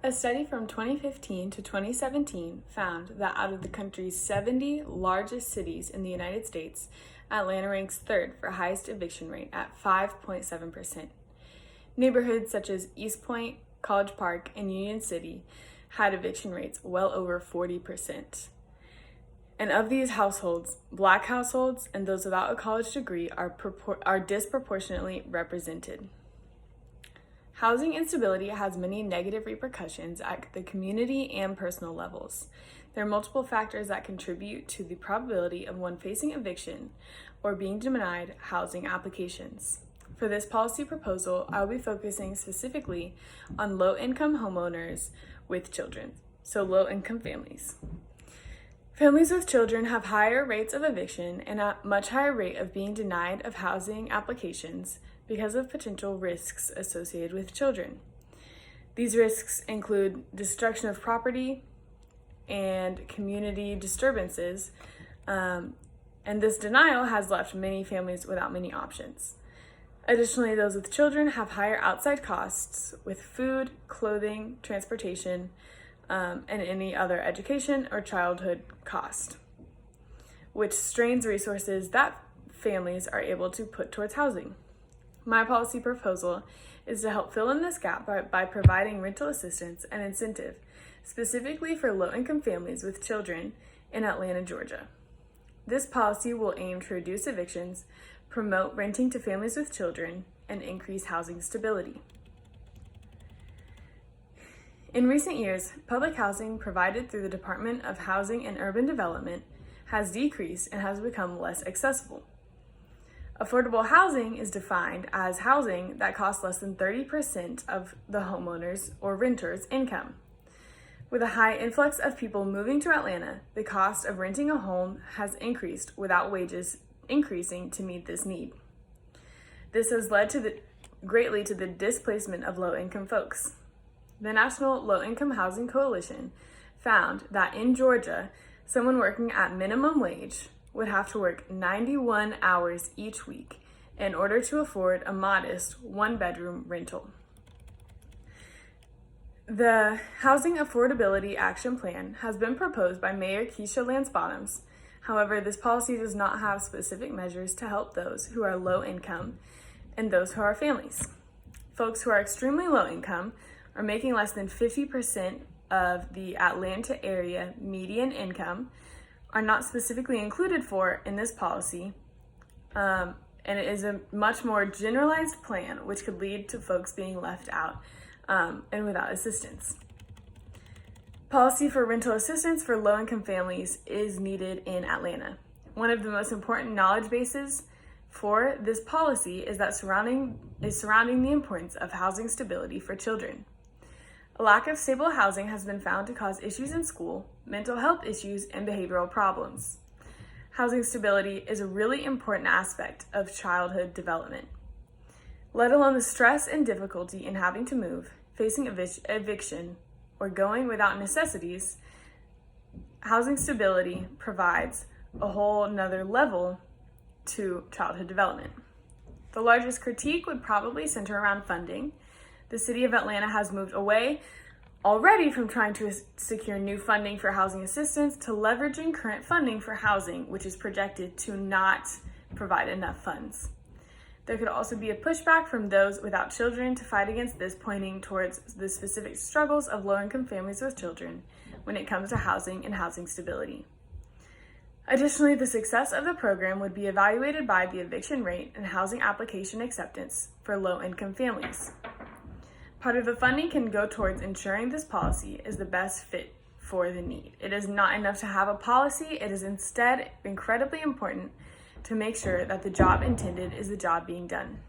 A study from 2015 to 2017 found that out of the country's 70 largest cities in the United States, Atlanta ranks third for highest eviction rate at 5.7%. Neighborhoods such as East Point, College Park, and Union City had eviction rates well over 40%. And of these households, Black households and those without a college degree are disproportionately represented. Housing instability has many negative repercussions at the community and personal levels. There are multiple factors that contribute to the probability of one facing eviction or being denied housing applications. For this policy proposal, I will be focusing specifically on low-income homeowners with children, so low-income families. Families with children have higher rates of eviction and a much higher rate of being denied of housing applications because of potential risks associated with children. These risks include destruction of property and community disturbances, and this denial has left many families without many options. Additionally, those with children have higher outside costs with food, clothing, transportation, and any other education or childhood cost, which strains resources that families are able to put towards housing. My policy proposal is to help fill in this gap by providing rental assistance and incentive, specifically for low-income families with children in Atlanta, Georgia. This policy will aim to reduce evictions, promote renting to families with children, and increase housing stability. In recent years, public housing provided through the Department of Housing and Urban Development has decreased and has become less accessible. Affordable housing is defined as housing that costs less than 30% of the homeowner's or renter's income. With a high influx of people moving to Atlanta, the cost of renting a home has increased without wages increasing to meet this need. This has led greatly to the displacement of low-income folks. The National Low-Income Housing Coalition found that in Georgia, someone working at minimum wage would have to work 91 hours each week in order to afford a modest one-bedroom rental. The Housing Affordability Action Plan has been proposed by Mayor Keisha Lance Bottoms. However, this policy does not have specific measures to help those who are low income and those who are families. Folks who are extremely low income are making less than 50% of the Atlanta area median income, are not specifically included for in this policy, and it is a much more generalized plan which could lead to folks being left out and without assistance. Policy for rental assistance for low-income families is needed in Atlanta. One of the most important knowledge bases for this policy is surrounding the importance of housing stability for children. A lack of stable housing has been found to cause issues in school, mental health issues, and behavioral problems. Housing stability is a really important aspect of childhood development. Let alone the stress and difficulty in having to move, facing eviction, or going without necessities, housing stability provides a whole nother level to childhood development. The largest critique would probably center around funding. The city of Atlanta has moved away already from trying to secure new funding for housing assistance to leveraging current funding for housing, which is projected to not provide enough funds. There could also be a pushback from those without children to fight against this, pointing towards the specific struggles of low-income families with children when it comes to housing and housing stability. Additionally, the success of the program would be evaluated by the eviction rate and housing application acceptance for low-income families. Part of the funding can go towards ensuring this policy is the best fit for the need. It is not enough to have a policy, it is instead incredibly important to make sure that the job intended is the job being done.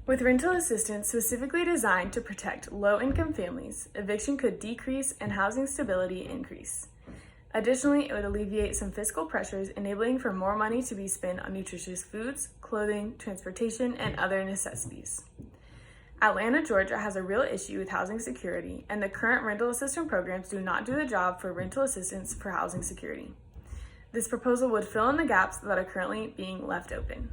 With rental assistance specifically designed to protect low-income families, eviction could decrease and housing stability increase. Additionally, it would alleviate some fiscal pressures, enabling for more money to be spent on nutritious foods, clothing, transportation, and other necessities. Atlanta, Georgia has a real issue with housing security, and the current rental assistance programs do not do the job for rental assistance for housing security. This proposal would fill in the gaps that are currently being left open.